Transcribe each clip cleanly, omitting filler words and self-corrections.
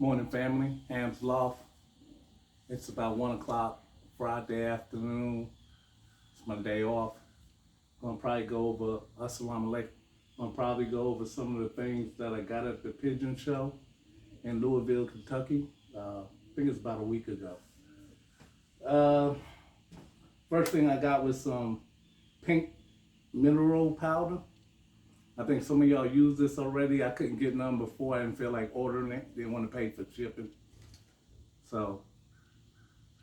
Morning, family. Ham's Loft. It's about 1 o'clock Friday afternoon. It's my day off. I'm gonna probably go over Assalamu alaikum. I'm gonna probably go over some of the things that I got at the Pigeon show in Louisville, Kentucky. I think it's about a week ago. First thing I got was some pink mineral powder. I think some of y'all use this already. I couldn't get none before. I didn't feel like ordering it. Didn't want to pay for shipping. So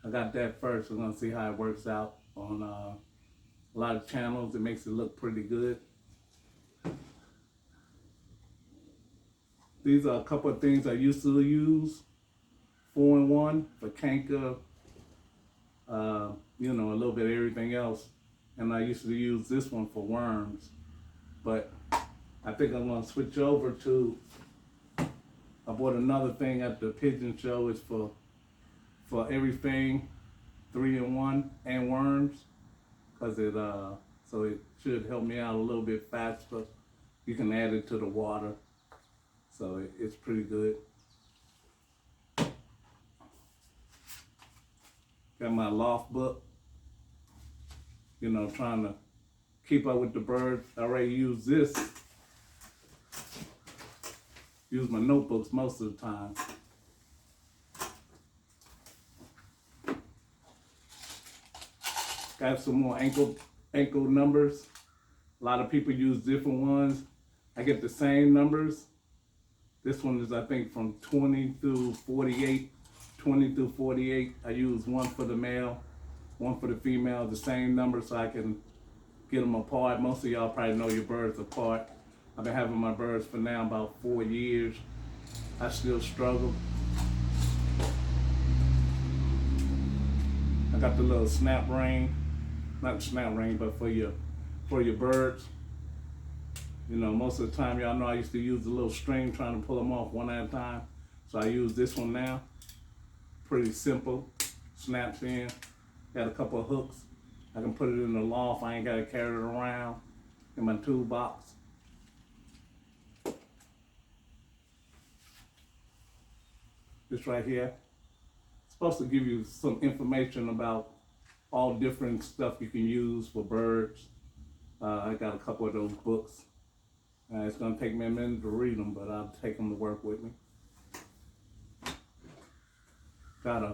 I got that first. We're gonna see how it works out on a lot of channels. It makes it look pretty good. These are a couple of things I used to use. 4-in-1 for canker, a little bit of everything else. And I used to use this one for worms. But I think I'm gonna switch over to, I bought another thing at the Pigeon show. It's for everything, 3-in-1 and worms. Cause so it should help me out a little bit faster. You can add it to the water. So it's pretty good. Got my loft book. Trying to keep up with the birds. I already use this. Use my notebooks most of the time. Got some more ankle numbers. A lot of people use different ones. I get the same numbers. This one is, I think, from 20 through 48. 20 through 48. I use one for the male, one for the female, the same number so I can get them apart. Most of y'all probably know your birds apart. I've been having my birds for now about 4 years. I still struggle. I got the little snap ring, not snap ring, but for your birds. Most of the time, y'all know I used to use the little string trying to pull them off one at a time. So I use this one now. Pretty simple, snaps in. Got a couple of hooks. I can put it in the loft. I ain't gotta carry it around in my toolbox. This right here, it's supposed to give you some information about all different stuff you can use for birds. I got a couple of those books. It's gonna take me a minute to read them, but I'll take them to work with me. Got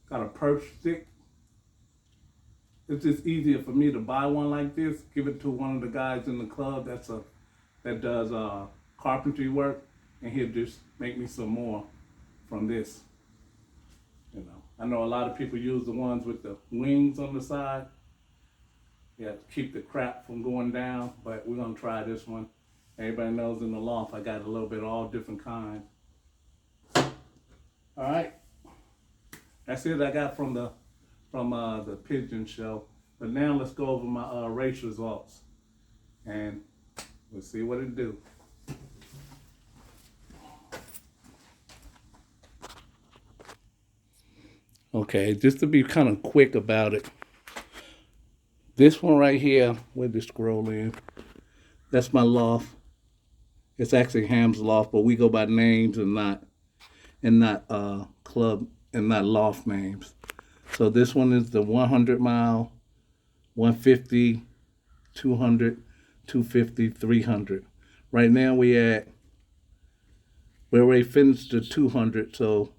a perch stick. It's just easier for me to buy one like this, give it to one of the guys in the club that does carpentry work, and he'll just make me some more from this. I know a lot of people use the ones with the wings on the side. You have to keep the crap from going down, but we're gonna try this one. Everybody knows in the loft I got a little bit of all different kinds. All right, that's it I got from the Pigeon show. But now let's go over my race results, and we'll see what it do. Okay, just to be kind of quick about it. This one right here, where the scroll in, that's my loft. It's actually Ham's Loft, but we go by names and not club and not loft names. So this one is the 100 mile, 150, 200, 250, 300. Right now we already finished the 200, so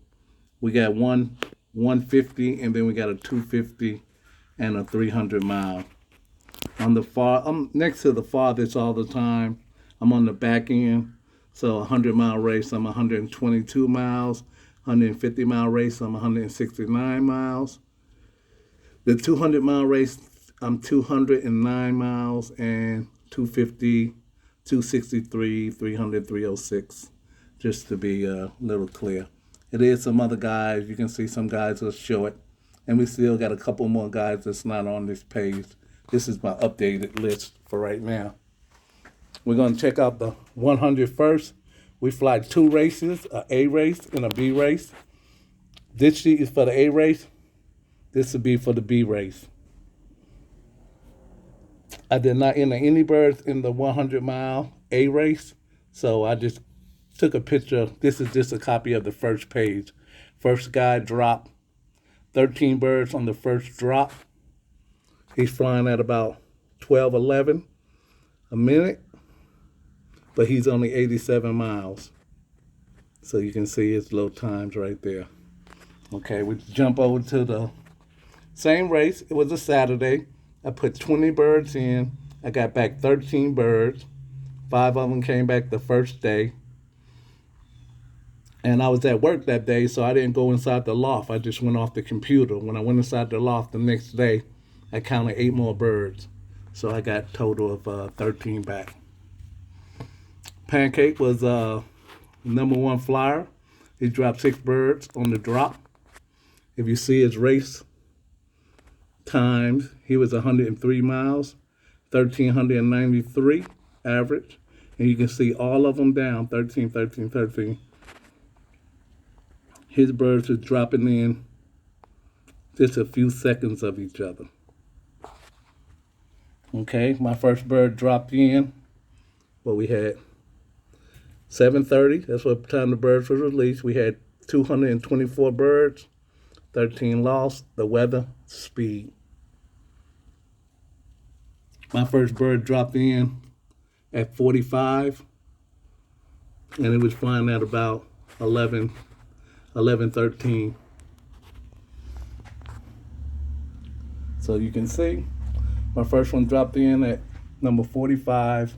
we got 150, and then we got a 250 and a 300 mile. I'm next to the farthest all the time. I'm on the back end, so 100-mile race, I'm 122 miles. 150-mile race, I'm 169 miles. The 200-mile race, I'm 209 miles, and 250, 263, 300, 306, just to be a little clear. It is some other guys. You can see some guys are short, and we still got a couple more guys that's not on this page. This is my updated list for right now. We're going to check out the 100 first. We fly 2 races, a A race and a B race. This sheet is for the A race. This will be for the B race. I did not enter any birds in the 100-mile A race, so I just took a picture. This is just a copy of the first page. First guy dropped 13 birds on the first drop. He's flying at about 12, 11 a minute, but he's only 87 miles. So you can see his low times right there. Okay, we jump over to the same race. It was a Saturday. I put 20 birds in. I got back 13 birds. 5 of them came back the first day. And I was at work that day, so I didn't go inside the loft. I just went off the computer. When I went inside the loft the next day, I counted 8 more birds. So I got a total of 13 back. Pancake was number one flyer. He dropped 6 birds on the drop. If you see his race times, he was 103 miles, 1,393 average. And you can see all of them down, 13, 13, 13. His birds was dropping in just a few seconds of each other. Okay, my first bird dropped in. Well, we had 7:30. That's what time the birds were released. We had 224 birds, 13 lost. The weather, speed. My first bird dropped in at 45, and it was flying at about 11, 13. So you can see my first one dropped in at number 45.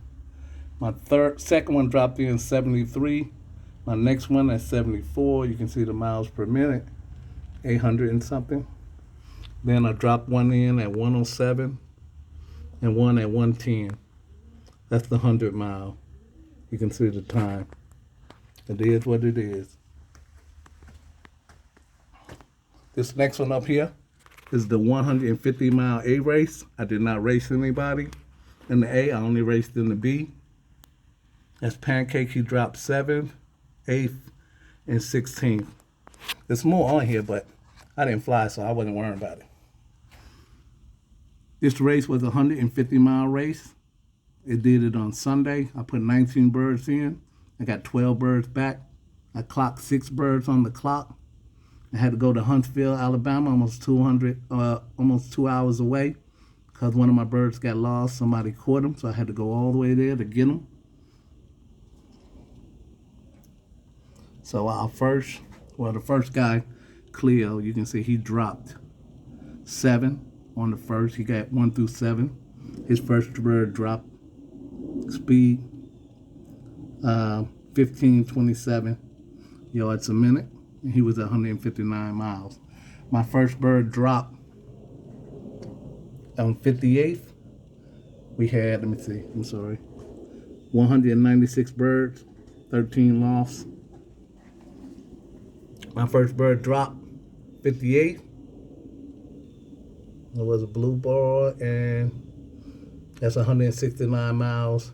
My second one dropped in 73. My next one at 74. You can see the miles per minute, 800 and something. Then I dropped one in at 107 and one at 110. That's the 100 mile. You can see the time. It is what it is. This next one up here is the 150 mile A race. I did not race anybody in the A. I only raced in the B. That's Pancake. He dropped 7th, 8th, and 16th. There's more on here, but I didn't fly, so I wasn't worrying about it. This race was a 150 mile race. It did it on Sunday. I put 19 birds in. I got 12 birds back. I clocked 6 birds on the clock. I had to go to Huntsville, Alabama, almost 2 hours away, because one of my birds got lost. Somebody caught him, so I had to go all the way there to get him. So the first guy, Cleo, you can see he dropped 7 on the first. He got 1 through 7. His first bird dropped speed 1527 yards a minute. And he was at 159 miles. My first bird dropped on 58th. We had, 196 birds, 13 lost. My first bird dropped 58. It was a blue bar, and that's 169 miles,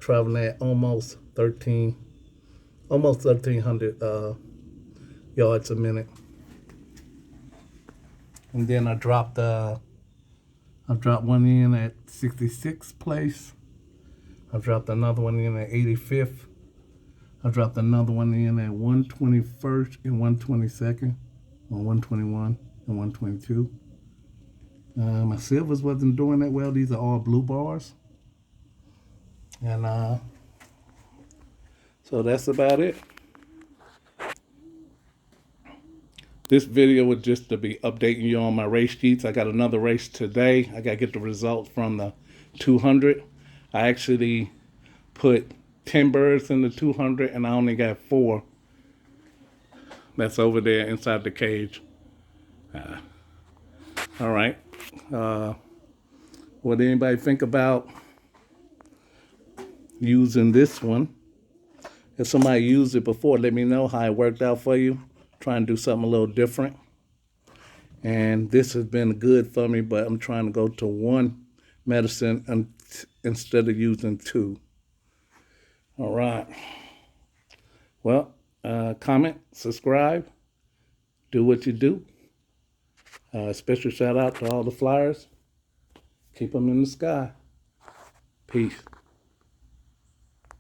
traveling at almost 1,300 yards a minute. And then I dropped one in at 66th place. I dropped another one in at 85th. I dropped another one in at 121st and 122nd, or 121 and 122. My silvers wasn't doing that well. These are all blue bars. And so that's about it. This video was just to be updating you on my race sheets. I got another race today. I got to get the results from the 200. I actually put 10 birds in the 200, and I only got 4. That's over there inside the cage. All right. What did anybody think about using this one? If somebody used it before, let me know how it worked out for you. Try and do something a little different. And this has been good for me, but I'm trying to go to 1 medicine instead of using 2. All right. Well, comment, subscribe, do what you do. Special shout out to all the flyers. Keep them in the sky. Peace.